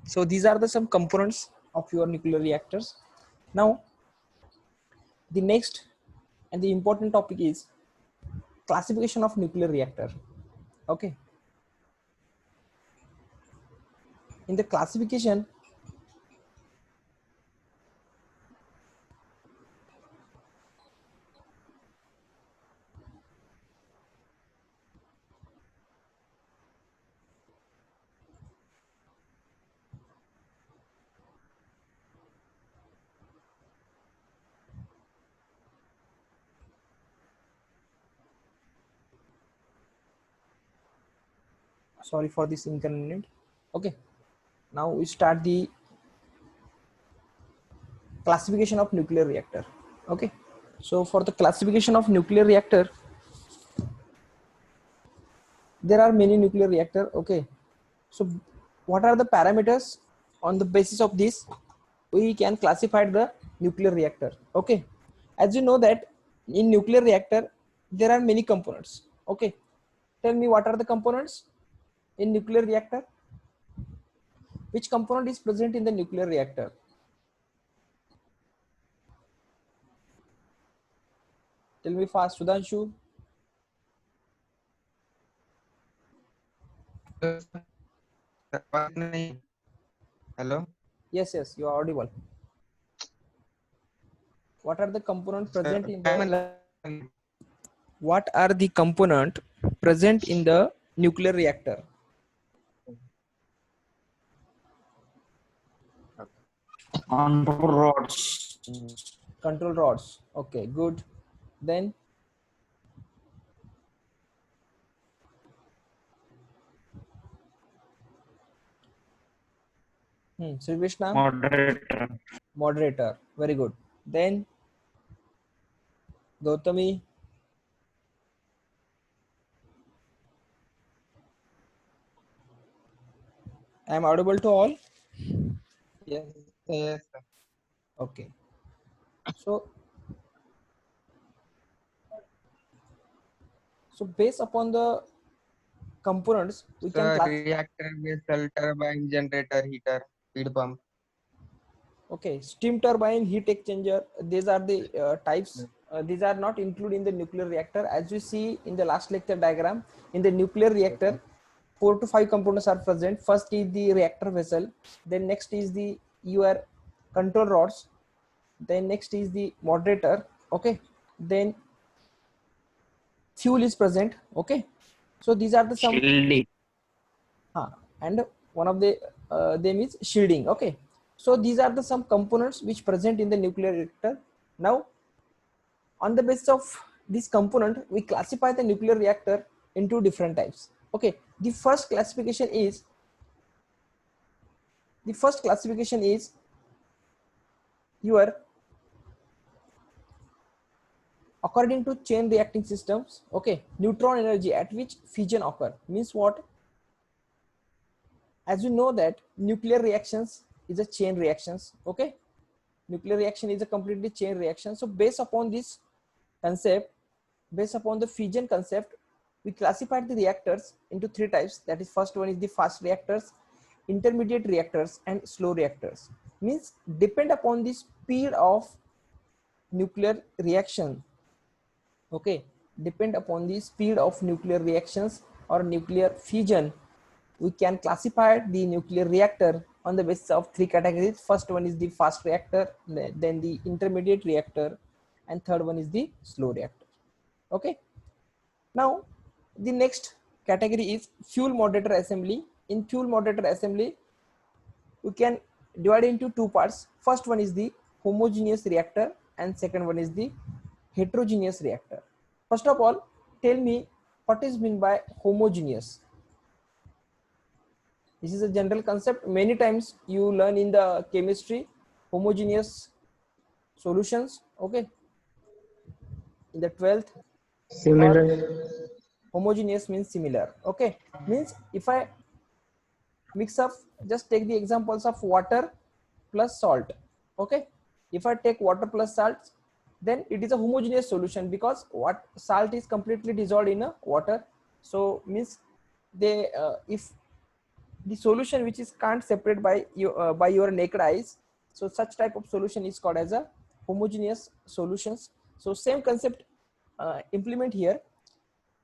So these are the some components of your nuclear reactors. Now the next and the important topic is classification of nuclear reactor. Okay, in the classification, sorry for this inconvenient. Okay, now we start the classification of nuclear reactor. Okay, so for the classification of nuclear reactor, there are many nuclear reactor. Okay, so what are the parameters? On the basis of this we can classify the nuclear reactor. Okay, as you know that in nuclear reactor there are many components. Okay, tell me what are the components in nuclear reactor? Which component is present in the nuclear reactor? Tell me fast, Sudhanshu. Hello. Yes, yes, you are audible. What are the component Sir, present in the what are the component present in the nuclear reactor? Control rods. Control rods. Okay, good. Then Sri Krishna, Moderator. moderator. Very good. Then Gautami, I am audible to all. yes, yes, sir. Okay. So based upon the components, we can Sir, class. reactor, vessel, turbine, generator, heater, feed pump. Okay, steam turbine, heat exchanger. These are the types. These are not included in the nuclear reactor. As you see in the last lecture diagram, in the nuclear Yes, sir. reactor, 4 to 5 components are present. First is the reactor vessel. Then next is the your control rods. Then next is the moderator. Okay. Then fuel is present. Okay. So these are the some. Shielding. And one of the them is shielding. Okay, so these are the some components which present in the nuclear reactor. Now on the basis of this component we classify the nuclear reactor into different types. Okay, the first classification is your according to chain reacting systems. Okay, neutron energy at which fission occur means what? As you know that nuclear reactions is a chain reactions. Okay, nuclear reaction is a completely chain reaction. So based upon this concept, based upon the fission concept, we classified the reactors into 3 types. That is, first one is the fast reactors, intermediate reactors, and slow reactors. Means depend upon the speed of nuclear reaction. Okay, depend upon the speed of nuclear reactions or nuclear fission, we can classify the nuclear reactor on the basis of 3 categories. First one is the fast reactor, then the intermediate reactor, and third one is the slow reactor. Okay, now the next category is fuel moderator assembly. In fuel moderator assembly we can divide into 2 parts. First one is the homogeneous reactor and second one is the heterogeneous reactor. First of all, tell me what is meant by homogeneous. This is a general concept. Many times you learn in the chemistry homogeneous solutions. Okay, in the 12th, or Similar. homogeneous means similar. Okay, means if I mix up, just take the examples of water plus salt. Okay, if I take water plus salt, then it is a homogeneous solution because what salt is completely dissolved in a water. So means they if the solution which is can't separate by your naked eyes. So such type of solution is called as a homogeneous solutions. So same concept implement here.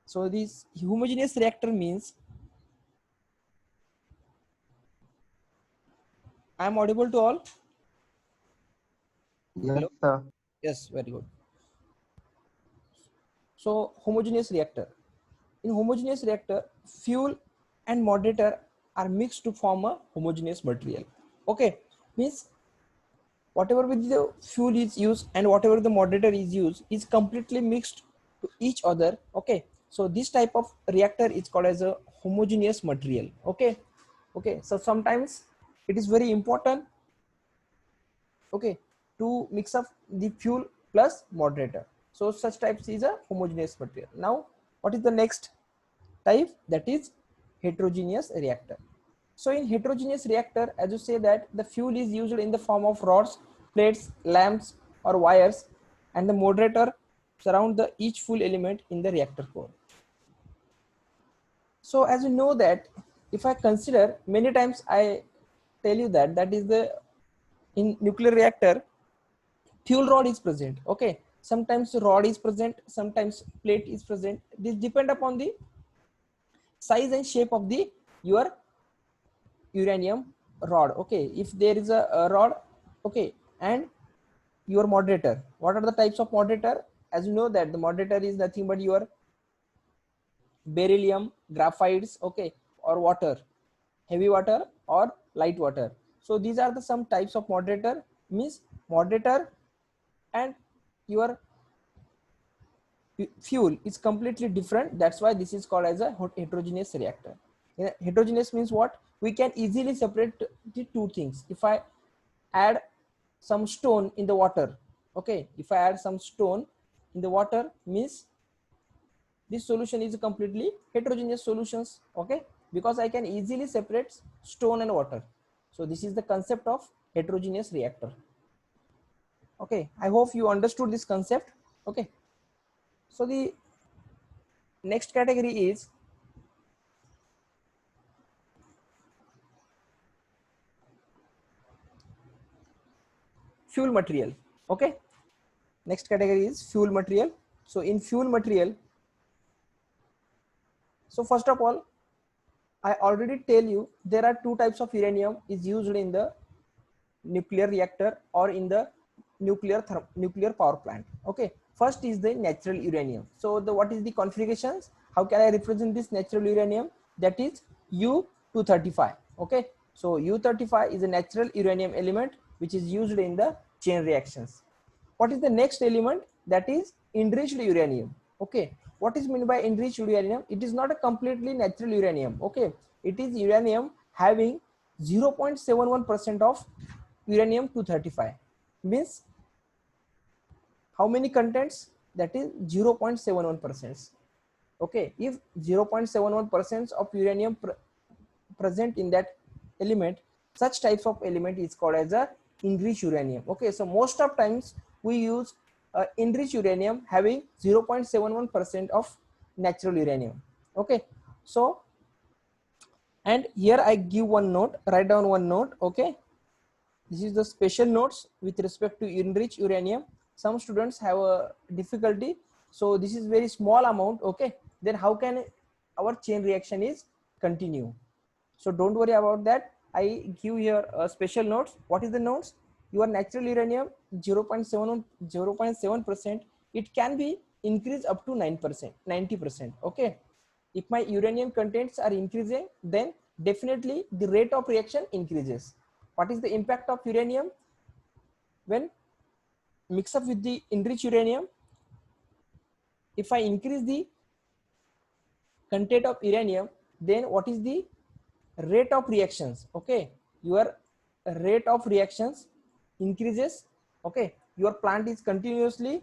So this homogeneous reactor means, I am audible to all? Yes, Hello? sir. Yes, very good. So homogeneous reactor. In homogeneous reactor, fuel and moderator are mixed to form a homogeneous material. Okay, means whatever with the fuel is used and whatever the moderator is used is completely mixed to each other. Okay, so this type of reactor is called as a homogeneous material. Okay, okay. So sometimes it is very important, okay, to mix up the fuel plus moderator. So such types is a homogeneous material. Now what is the next type? That is heterogeneous reactor. So in heterogeneous reactor, as you say that the fuel is used in the form of rods, plates, lamps or wires, and the moderator surround the each fuel element in the reactor core. So as you know that if I consider, many times I tell you that that is the, in nuclear reactor fuel rod is present. Okay, sometimes rod is present, sometimes plate is present. This depend upon the size and shape of the your uranium rod. Okay, if there is a rod, okay, and your moderator, what are the types of moderator? As you know that the moderator is nothing but your beryllium, graphites, okay, or water, heavy water or light water. So these are the some types of moderator. Means moderator and your fuel is completely different. That's why this is called as a heterogeneous reactor. Heterogeneous means what? We can easily separate the two things. If I add some stone in the water, okay, if I add some stone in the water, means this solution is completely heterogeneous solutions. Okay, because I can easily separate stone and water. So this is the concept of heterogeneous reactor. Okay, I hope you understood this concept. Okay, so the next category is fuel material. Okay, next category is fuel material. So in fuel material, so first of all, I already tell you there are two types of uranium is used in the nuclear reactor or in the nuclear power plant. Okay, first is the natural uranium. So the what is the configurations? How can I represent this natural uranium? That is U-235. Okay, so U-35 is a natural uranium element which is used in the chain reactions. What is the next element? That is enriched uranium. Okay, what is meant by enriched uranium? It is not a completely natural uranium. Okay, it is uranium having 0.71% of uranium 235. Means how many contents? That is 0.71%. Okay, if 0.71% of uranium present in that element, such types of element is called as a enriched uranium. Okay, so most of times we use enriched uranium having 0.71% of natural uranium. Okay, so and here I give one note, write down one note. Okay, this is the special notes with respect to enriched uranium. Some students have a difficulty, so this is very small amount. Okay, then how can our chain reaction is continue? So don't worry about that. I give here special notes. What is the notes? Your natural uranium 0.7%. It can be increased up to 9%, 90%. Okay. If my uranium contents are increasing, then definitely the rate of reaction increases. What is the impact of uranium when mix up with the enriched uranium? If I increase the content of uranium, then what is the rate of reactions? Okay, your rate of reactions increases. Okay, your plant is continuously,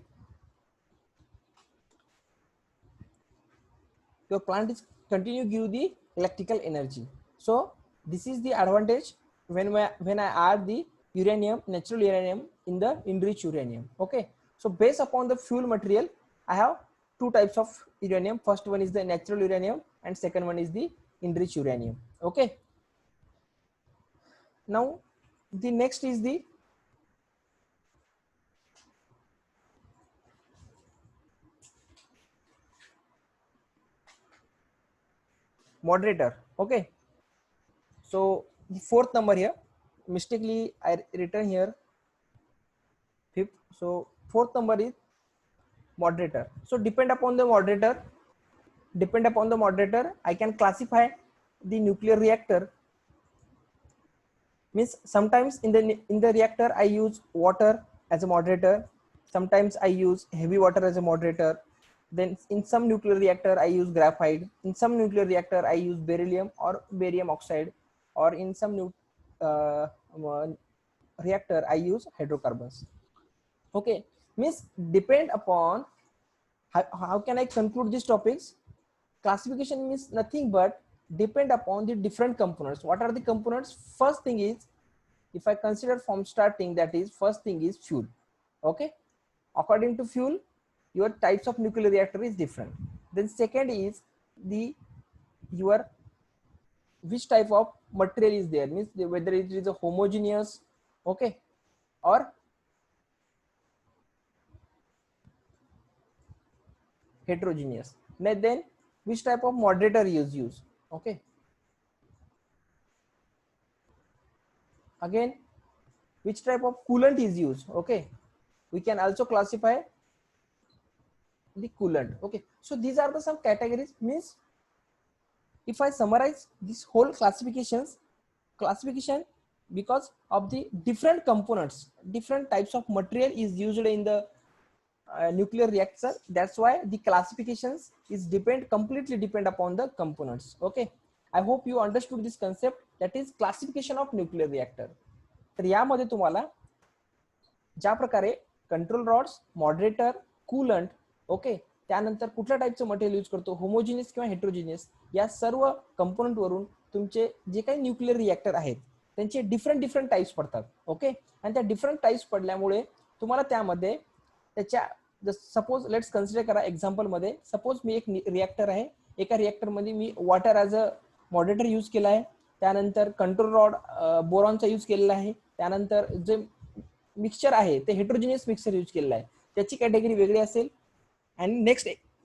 your plant is continue give the electrical energy. So this is the advantage when I add the uranium, natural uranium in the enriched uranium. Okay, so based upon the fuel material, I have two types of uranium. First one is the natural uranium and second one is the enriched uranium. Okay, Now the next is the moderator. Okay, so the fourth number here, mistakenly I written here fifth. So fourth number is moderator. So depend upon the moderator, I can classify the nuclear reactor. Means sometimes in the reactor I use water as a moderator, sometimes I use heavy water as a moderator. Then in some nuclear reactor I use graphite, in some nuclear reactor I use beryllium or barium oxide, or in some uh, uh, reactor I use hydrocarbons. Okay, means depend upon how can I conclude these topics. Classification means nothing but depend upon the different components. What are the components? First thing is, if I consider from starting, that is first thing is fuel. Okay, according to fuel your types of nuclear reactor is different. Then second is the your which type of material is there, means whether it is a homogeneous, okay, or heterogeneous. Then which type of moderator is used. Okay, again which type of coolant is used. Okay, we can also classify the coolant. Okay, so these are the some categories. Means if I summarize this whole classification because of the different components, different types of material is used in the nuclear reactor. That's why the classifications is completely depend upon the components. Okay, I hope you understood this concept, that is classification of nuclear reactor. तर यामध्ये तुम्हाला ज्या प्रकारे control rods, moderator, coolant, okay, त्यानंतर कुठल्या टाईपचं material use करतो, homogeneous किंवा हेट्रोजिनियस, या सर्व कंपोनंट वरून तुमचे जे काही न्यूक्लिअर रिएक्टर आहेत त्यांचे डिफरंट टाइप्स पडतात. ओके, आणि त्या डिफरंट टाइप्स पडल्यामुळे तुम्हाला त्यामध्ये त्याच्या सपोज लेट्स कन्सिडर करा एक्झाम्पल मध्ये, सपोज मी एक रिएक्टर आहे, एका रिएक्टर मध्ये मी water as a moderator use केला आहे, त्यानंतर कंट्रोल रॉड बोरॉनचा यूज केलेला आहे, त्यानंतर जे मिक्सचर आहे ते हेट्रोजिनियस मिक्सचर यूज केलेला आहे, त्याची कॅटेगरी वेगळी असेल. आणि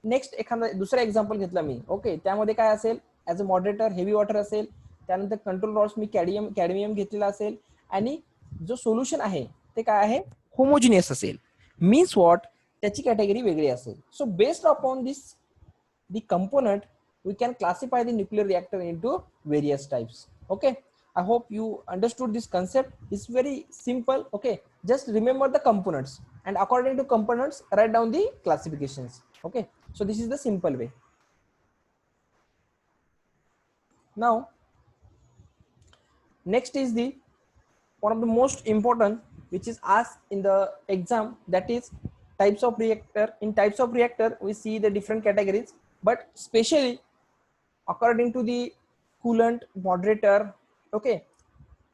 नेक्स्ट एखादा दुसरा एक्झाम्पल घेतला मी, ओके, त्यामध्ये काय असेल, as a moderator heavy water असेल, त्यानंतर कंट्रोल रॉड्स मी कॅडमियम घेतलेला असेल, आणि जो सोल्युशन आहे ते काय आहे, होमोजिनियस असेल. मीन्स वॉट, त्याची कॅटेगरी वेगळी असेल. So based upon this the component we can classify the nuclear reactor into various types. Okay, I hope you understood this concept. It's very simple. Okay, just remember the components and according to components write down the classifications. Okay, so this is the simple way. Now next is the one of the most important which is asked in the exam, that is types of reactor. In types of reactor we see the different categories, but especially according to the coolant, moderator. Okay,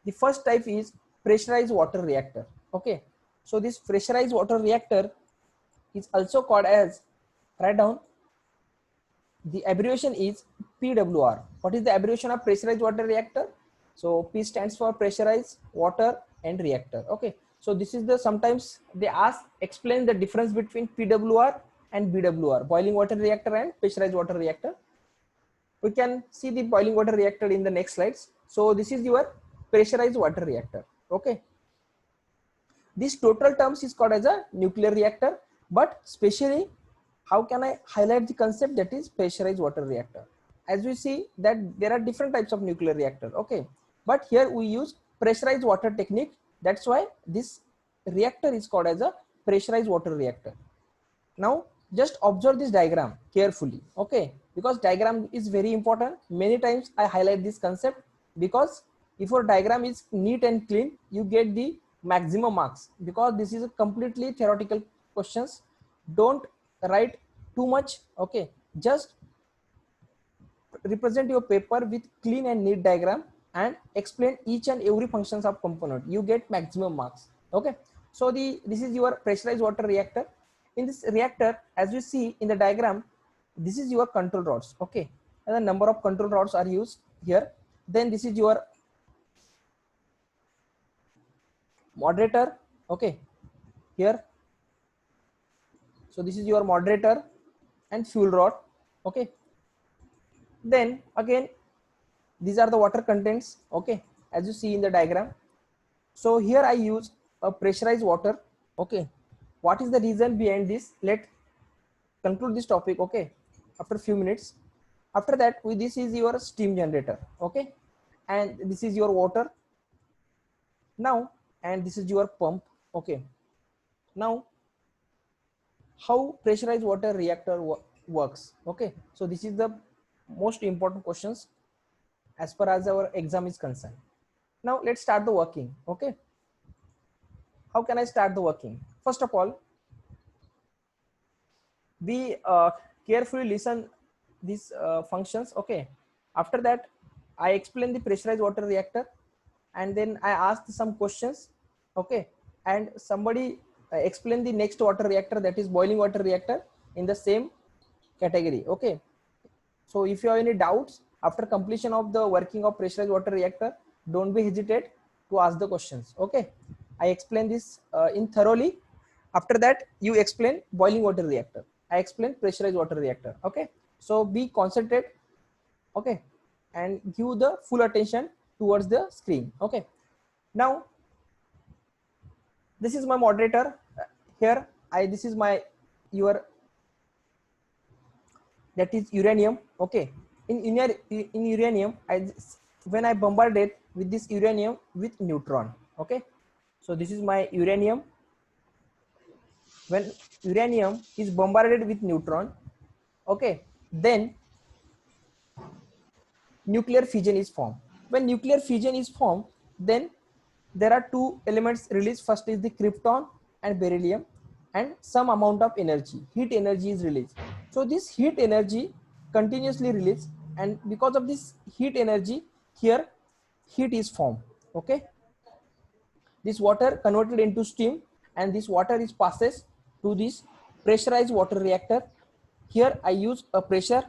the first type is pressurized water reactor. Okay, so this pressurized water reactor is also called as, write down, the abbreviation is PWR. What is the abbreviation of pressurized water reactor? So P stands for pressurized water and reactor. Okay, so this is the, sometimes they ask explain the difference between PWR and BWR, boiling water reactor and pressurized water reactor. We can see the boiling water reactor in the next slides. So this is your pressurized water reactor. Okay, this total terms is called as a nuclear reactor, but specially how can I highlight the concept, that is pressurized water reactor. As we see that there are different types of nuclear reactor. Okay, but here we use pressurized water technique. That's why this reactor is called as a pressurized water reactor. Now just observe this diagram carefully. Okay, because diagram is very important. Many times I highlight this concept because if your diagram is neat and clean, you get the maximum marks, because this is a completely theoretical questions. Don't write too much. Okay, just represent your paper with clean and neat diagram and explain each and every functions of component. You get maximum marks. Okay, so this is your pressurized water reactor. In this reactor, as you see in the diagram, this is your control rods. Okay, and the number of control rods are used here. Then this is your moderator. Okay, here, so this is your moderator and fuel rod. Okay, then again these are the water contents. Okay, as you see in the diagram. So here I use a pressurized water. Okay, what is the reason behind this? Let conclude this topic. Okay, after a few minutes. After that, this is your steam generator. Okay, and this is your water now, and this is your pump. Okay, now how pressurized water reactor works. Okay, so this is the most important questions as far as our exam is concerned. Now let's start the working. Okay, how can I start the working? First of all, we carefully listen these functions. Okay, after that I explain the pressurized water reactor, and then I asked some questions. Okay, and somebody explain the next water reactor, that is boiling water reactor, in the same category. Okay, so if you have any doubts after completion of the working of pressurized water reactor, don't be hesitate to ask the questions. Okay, I explain this in thoroughly. After that you explain boiling water reactor, I explain pressurized water reactor. Okay, so be concentrate. Okay, and give the full attention towards the screen. Okay, now this is my moderator. Here this is my your, that is uranium. Okay, in uranium, when I bombard it with this uranium with neutron. Okay, so this is my uranium. When uranium is bombarded with neutron, okay, then nuclear fission is formed. When nuclear fission is formed, then there are two elements released. First is the krypton and beryllium, and some amount of energy, heat energy, is released. So this heat energy continuously released, and because of this heat energy, here heat is formed. Okay, this water converted into steam, and this water is passes to this pressurized water reactor. Here I use a pressure,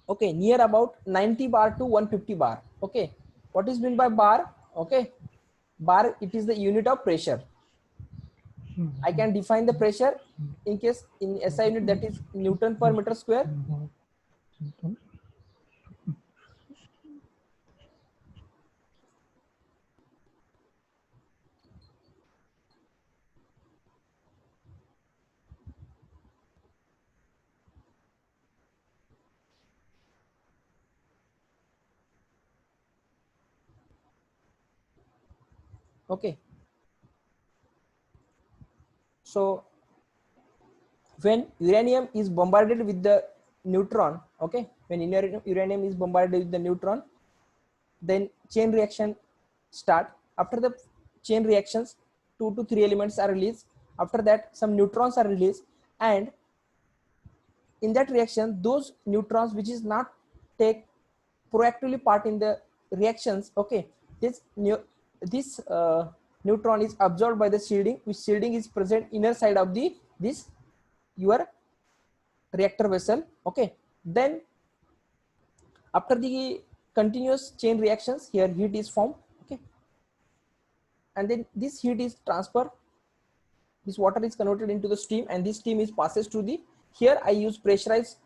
okay, near about 90 bar to 150 bar. Okay, what is meant by bar? Okay, bar, it is the unit of pressure. I can define the pressure in case in SI unit, that is Newton per meter square. Okay, so when uranium is bombarded with the neutron, okay, when uranium is bombarded with the neutron, then chain reaction start. After the chain reactions, 2 to 3 elements are released. After that some neutrons are released, and in that reaction, those neutrons which is not take proactively part in the reactions, okay, this neutron is absorbed by the shielding, which shielding is present inner side of the this your reactor vessel. Okay, then after the continuous chain reactions, here heat is formed. Okay, and then this heat is transferred, this water is converted into the steam, and this steam is passes to the, here I use pressurized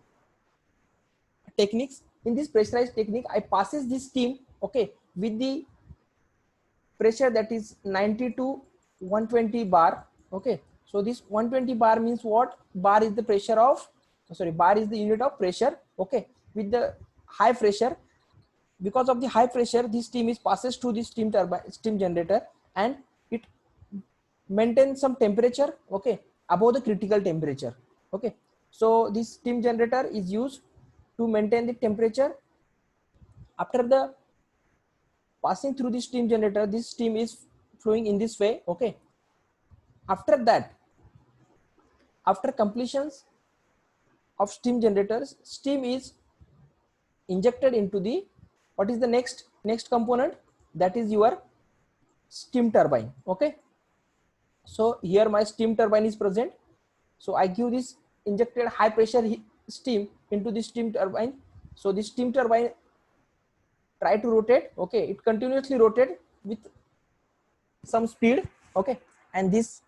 techniques. In this pressurized technique, I passes this steam, okay, with the pressure that is 90 to 120 bar. Okay, so this 120 bar means what? Bar is the pressure of, sorry, bar is the unit of pressure. Okay, with the high pressure, because of the high pressure, this steam is passes to the steam turbine, steam generator, and it maintains some temperature, okay, above the critical temperature. Okay, so this steam generator is used to maintain the temperature. After the passing through the steam generator, this steam is flowing in this way. Okay, after that, after completions of steam generators, steam is injected into the, what is the next component, that is your steam turbine. Okay, so here my steam turbine is present. So I give this injected high pressure steam into the steam turbine. So this steam turbine try to rotate. Okay, it continuously rotate with some speed, okay, and this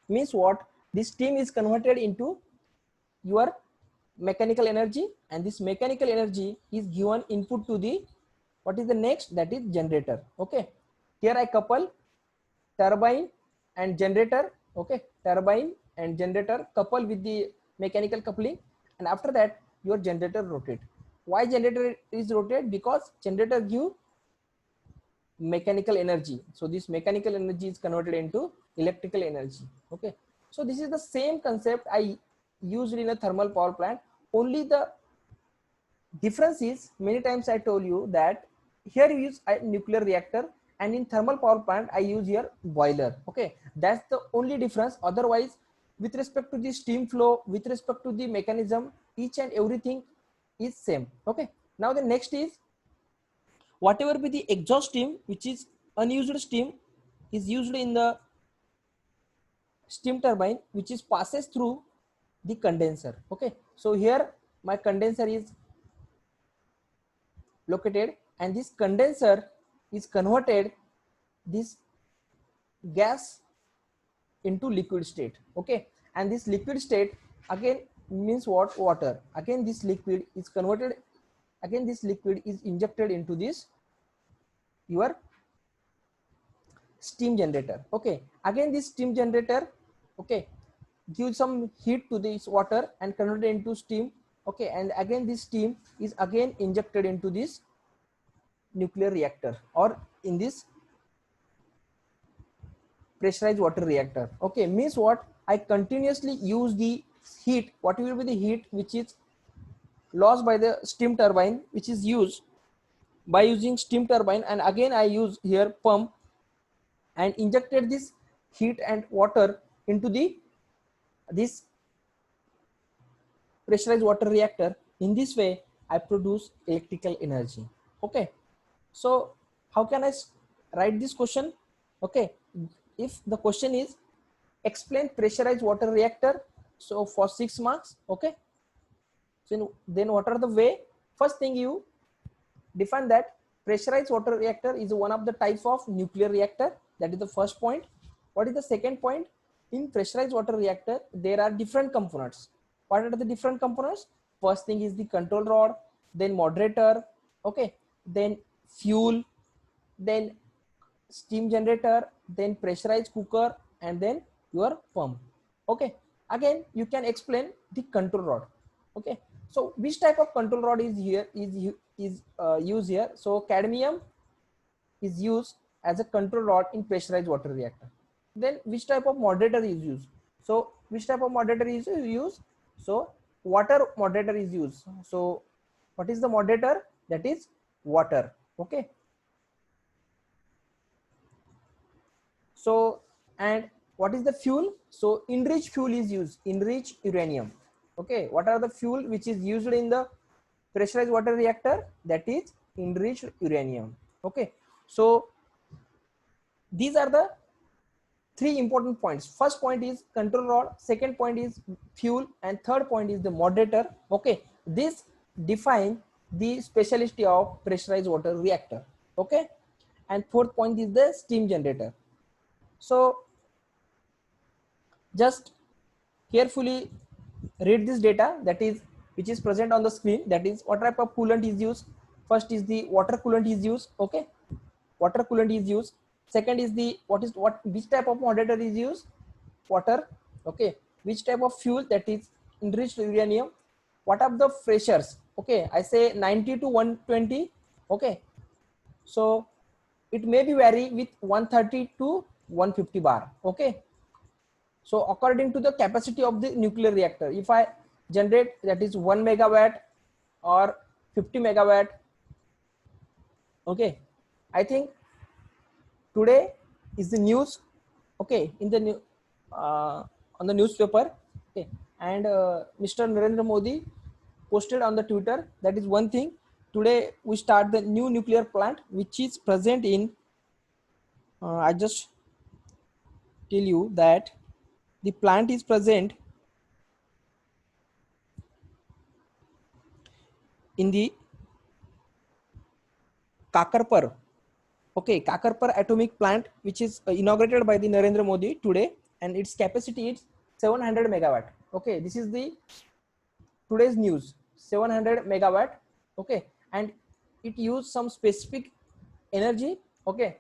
means what, this steam is converted into your mechanical energy, and this mechanical energy is given input to the, what is the next, that is generator. Okay, here I couple turbine and generator, okay, turbine and generator couple with the mechanical coupling, and after that your generator rotate. Why generator is rotate? Because generator give mechanical energy, so this mechanical energy is converted into electrical energy. Okay, so this is the same concept I used in a thermal power plant, only the difference is, many times I told you that here you use a nuclear reactor, and in thermal power plant I use here boiler. Okay, that's the only difference. Otherwise, with respect to the steam flow, with respect to the mechanism, each and everything is same. Okay, now the next is, whatever be the exhaust steam which is unused steam is used in the steam turbine, which is passes through the condenser. Okay, so here my condenser is located, and this condenser is converted this gas into liquid state. Okay, and this liquid state again means what, water. Again this liquid is converted, again this liquid is injected into this your steam generator. Okay, again this steam generator, okay, give some heat to this water and convert it into steam. Okay, and again this steam is again injected into this nuclear reactor, or in this pressurized water reactor. Okay, means what, I continuously use the heat, what will be the heat which is lost by the steam turbine, which is used by using steam turbine, and again I use here pump and injected this heat and water into the this pressurized water reactor. In this way I produce electrical energy. Okay, so how can I write this question? Okay, if the question is explain pressurized water reactor, so for 6 marks. Okay, so then what are the way? First thing, you define that pressurized water reactor is one of the types of nuclear reactor. That is the first point. What is the second point? In pressurized water reactor there are different components. What are the different components? First thing is the control rod, then moderator, okay, then fuel, then steam generator, then pressurized cooker, and then your pump. Okay, again you can explain the control rod. Okay, so which type of control rod is here, is used here? So cadmium is used as a control rod in pressurized water reactor. Then which type of moderator is used? So which type of moderator is used? So water moderator is used. So what is the moderator? That is water. Okay, so, and what is the fuel? So enriched fuel is used, enriched uranium. Okay, what are the fuel which is used in the pressurized water reactor? That is enriched uranium. Okay, so these are the three important points. First point is control rod, second point is fuel, and third point is the moderator. Okay, this define the specialty of pressurized water reactor. Okay, and fourth point is the steam generator. So just carefully read this data, that is which is present on the screen. That is what type of coolant is used. First is the water coolant is used. Okay, water coolant is used. Second is the which type of moderator is used? Water. Okay, which type of fuel? That is enriched uranium. What are the pressures? Okay, I say 90 to 120. Okay, so it may be vary with 130 to 150 bar. Okay, so according to the capacity of the nuclear reactor, if I generate that is 1 megawatt or 50 megawatt. Okay, I think today is the news. Okay, in the new on the newspaper. Okay, and Mr. Narendra Modi posted on the Twitter. That is one thing. Today we start the new nuclear plant, which is present in. I just tell you that the plant is present in the Kakarpur. Okay, Kakarpur atomic plant, which is inaugurated by the Narendra Modi today, and its capacity is 700 megawatt. Okay, this is the today's news. 700 megawatt. Okay, and it used some specific energy. Okay,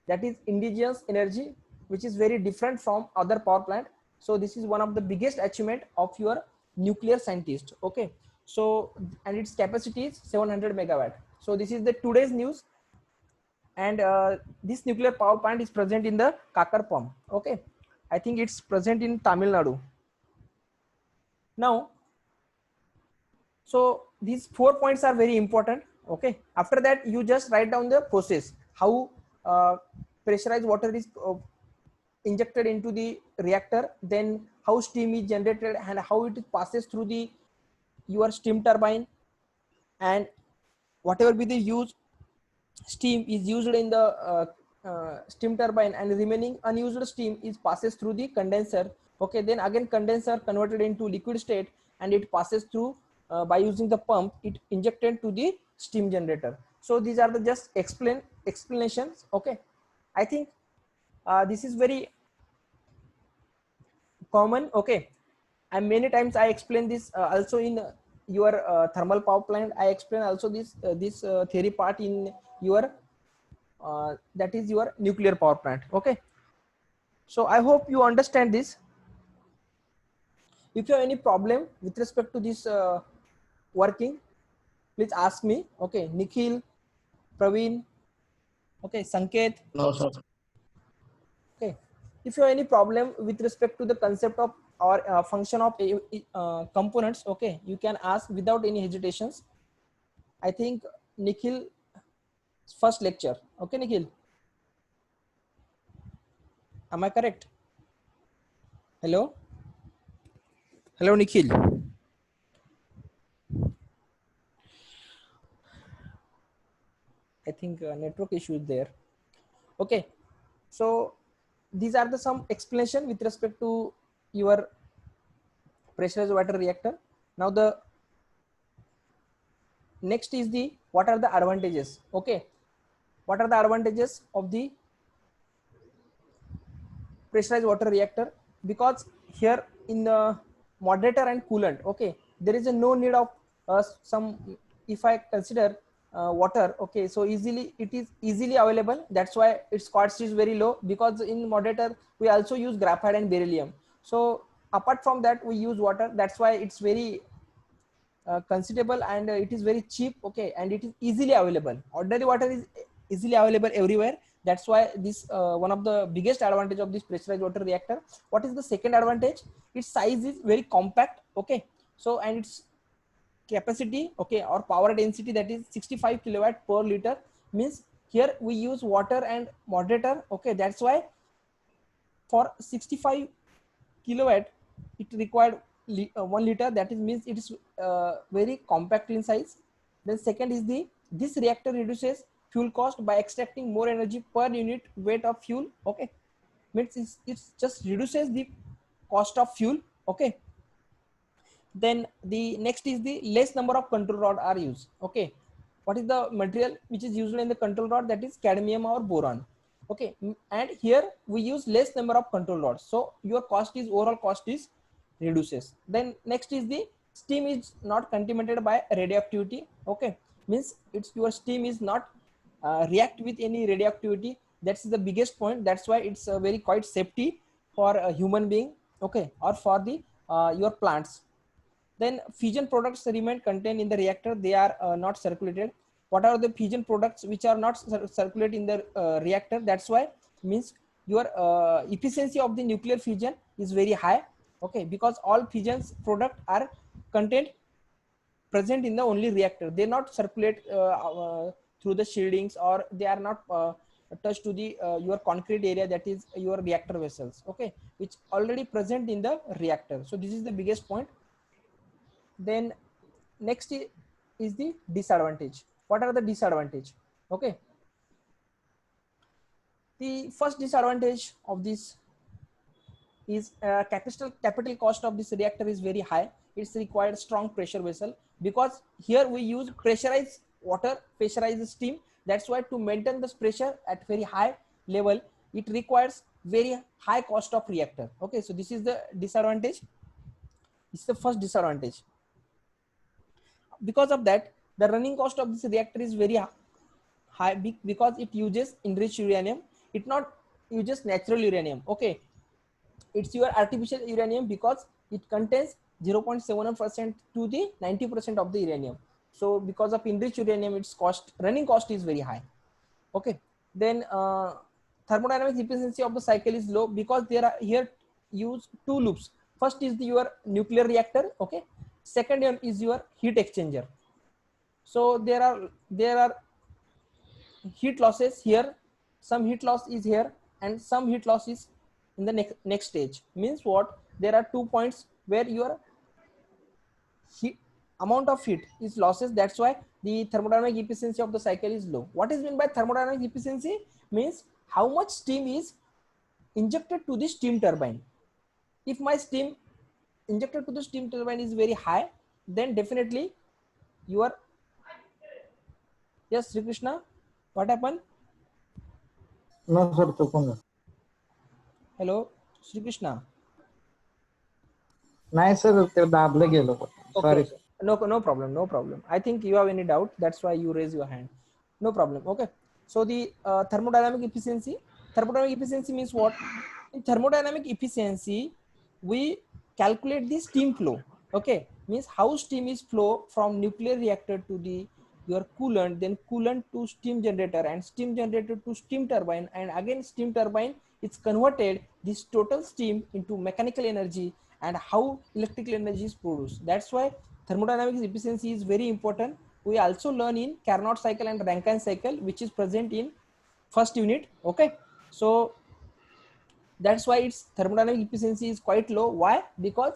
that is indigenous energy, which is very different from other power plant. So this is one of the biggest achievement of your nuclear scientist. Okay, so and its capacity is 700 megawatt. So this is the today's news, and this nuclear power plant is present in the Kakarpam. Okay, I think it's present in Tamil Nadu. Now, so these 4 points are very important. Okay, after that you just write down the process, how pressurized water is injected into the reactor, then how steam is generated and how it passes through the your steam turbine, and whatever be the use steam is used in the steam turbine, and remaining unused steam is passes through the condenser. Okay, then again condenser converted into liquid state, and it passes through by using the pump, it injected to the steam generator. So these are the just explanations. Okay, I think this is very common. Okay, and many times I explain this also in your thermal power plant. I explain also this theory part in your that is your nuclear power plant. Okay, so I hope you understand this. If you have any problem with respect to this working, please ask me. Okay, Nikhil, Praveen, okay, Sanket. No, sir. Okay, if you have any problem with respect to the concept of or function of components, okay, you can ask without any hesitations. I think Nikhil first lecture. Okay, Nikhil, am I correct? Hello, hello, Nikhil. I think network issue is there. Okay, so these are the some explanation with respect to your pressurized water reactor. Now the next is the what are the advantages. Okay, what are the advantages of the pressurized water reactor? Because here in the moderator and coolant, okay, there is a no need of some, if I consider water, okay, so easily it is easily available, that's why its cost is very low. Because in moderator we also use graphite and beryllium, so apart from that we use water, that's why it's very considerable, and it is very cheap. Okay, and it is easily available. Ordinary water is easily available everywhere, that's why this one of the biggest advantage of this pressurized water reactor. What is the second advantage? Its size is very compact. Okay, so and its capacity, okay, or power density, that is 65 kilowatt per liter, means here we use water and moderator. Okay, that's why for 65 kilowatt it required 1 liter, that is means it is very compact in size. Then second is the this reactor reduces fuel cost by extracting more energy per unit weight of fuel. Okay, means it's just reduces the cost of fuel. Okay, then the next is the less number of control rod are used. Okay, what is the material which is used in the control rod? That is cadmium or boron. Okay, and here we use less number of control rods, so your cost is overall cost is reduces. Then next is the steam is not contaminated by radioactivity. Okay, means it's your steam is not react with any radioactivity. That's the biggest point, that's why it's very quite safety for a human being. Okay, or for the your plants. Then fission products remain contained in the reactor, they are not circulated. What are the fission products which are not circulate in the reactor? That's why means your efficiency of the nuclear fission is very high. Okay, because all fissions product are contained present in the only reactor, they not circulate through the shieldings, or they are not touched to the your concrete area, that is your reactor vessels. Okay, which already present in the reactor. So this is the biggest point. Then next is the disadvantage. What are the disadvantage? Okay, the first disadvantage of this is capital cost of this reactor is very high. It's required strong pressure vessel, because here we use pressurized water, pressurized steam, That's why to maintain this pressure at very high level, it requires very high cost of reactor. Okay, so this is the disadvantage. This is the first disadvantage. Because of that, the running cost of this reactor is very high because it uses enriched uranium. It not uses natural uranium. Okay, it's your artificial uranium because it contains 0.71% to the 90% of the uranium. So because of enriched uranium, its running cost is very high. Okay, then thermodynamic efficiency of the cycle is low because there are here use two loops. First is your nuclear reactor. Okay, second one is your heat exchanger. So there are heat losses here, some heat loss is here, and some heat loss is in the next stage. Means what? There are 2 points where your heat amount of heat is losses. That's why the thermodynamic efficiency of the cycle is low. What is meant by thermodynamic efficiency? Means how much steam is injected to the steam turbine. If my steam injected to the steam turbine is very high, then definitely your, yes, Sri Krishna, what happened? No, sir, चुकूंगा. Hello, Sri Krishna. नाही sir, ते दाबलं गेलो. Okay, Sorry, sir. no problem, no problem. I think you have any doubt, that's why you raise your hand. No problem. Okay, so the thermodynamic efficiency means what? In thermodynamic efficiency, we calculate the steam flow. Okay, means how steam is flow from nuclear reactor to the your coolant, then coolant to steam generator, and steam generator to steam turbine, and again steam turbine, it's converted this total steam into mechanical energy, and how electrical energy is produced. That's why thermodynamic efficiency is very important. We also learn in Carnot cycle and Rankine cycle, which is present in first unit. Okay, so that's why its thermodynamic efficiency is quite low. Why? Because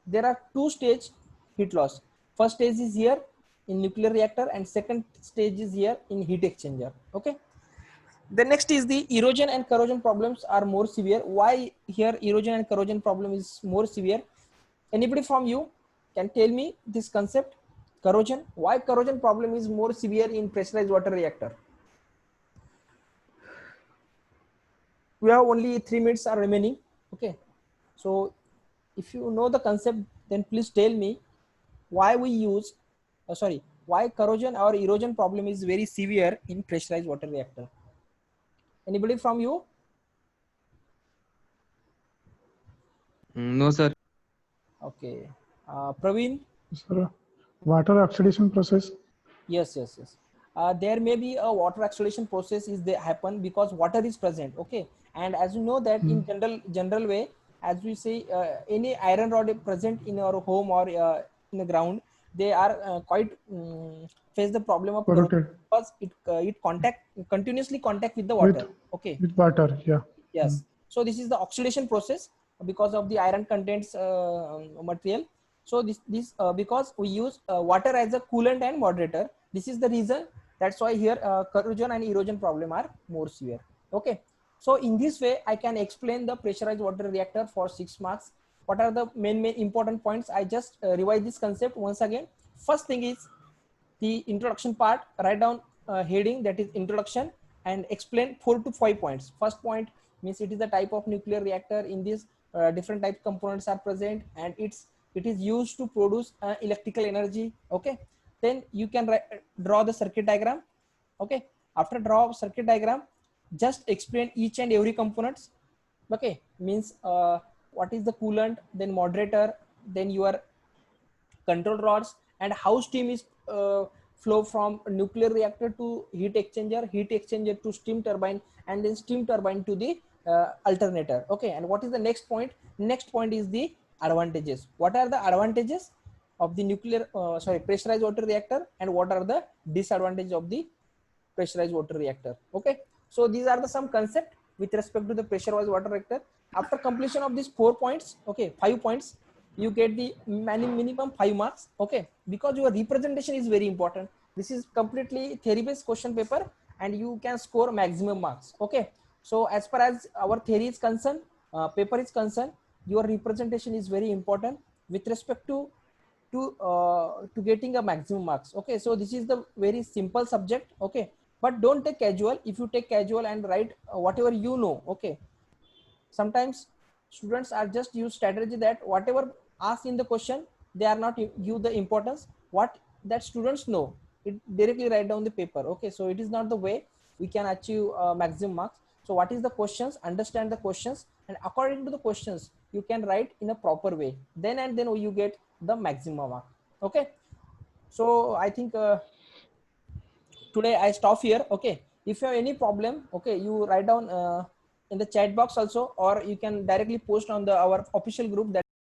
there are two stage heat loss. First stage is here in nuclear reactor, and second stage is here in heat exchanger. Okay, the next is the erosion and corrosion problems are more severe. Why here erosion and corrosion problem is more severe? Anybody from you can tell me this concept, corrosion? Why corrosion problem is more severe in pressurized water reactor? We have only 3 minutes are remaining. Okay, so if you know the concept, then please tell me why we use why corrosion or erosion problem is very severe in pressurized water reactor. Anybody from you? No, sir. Okay, Praveen. Sir, water oxidation process. Yes. There may be a water oxidation process is they happen because water is present. Okay, and as you know that in general way, as we say, any iron rod present in our home or in the ground, they are quite face the problem of corrosion because it continuously contact with the water. Okay, With water, yeah. yes. So this is the oxidation process because of the iron contents material. So this because we use water as a coolant and moderator, this is the reason. That's why here corrosion and erosion problem are more severe. Okay, so in this way I can explain the pressurized water reactor for 6 marks. What are the main important points? I just revise this concept once again. First thing is the introduction part. Write down heading, that is introduction, and explain 4 to 5 points. First point means it is the type of nuclear reactor. In this different type components are present, and it is used to produce electrical energy. Okay, then you can draw the circuit diagram. Okay, after draw circuit diagram, just explain each and every components. Okay, means what is the coolant, then moderator, then your control rods, and how steam is flow from nuclear reactor to heat exchanger to steam turbine, and then steam turbine to the alternator. Okay, and what is the next point? Next point is the advantages. What are the advantages of the pressurized water reactor, and what are the disadvantages of the pressurized water reactor? Okay, so these are the some concept with respect to the pressurized water reactor. After completion of these 4 points, okay, 5 points, you get the minimum 5 marks. Okay, because your representation is very important. This is completely theory based question paper, and you can score maximum marks. Okay, so as far as our theory is concerned, paper is concerned, your representation is very important with respect to getting a maximum marks. Okay, so this is the very simple subject. Okay, but don't take casual. If you take casual and write whatever you know, okay, sometimes students are just use strategy that whatever asked in the question, they are not give the importance what that students know, it directly write down the paper. Okay, so it is not the way we can achieve maximum marks. So what is the questions, understand the questions, and according to the questions you can write in a proper way, then and then you get the maximum mark. Okay, so I think today I stop here. Okay, if you have any problem, okay, you write down in the chat box also, or you can directly post on the our official group, that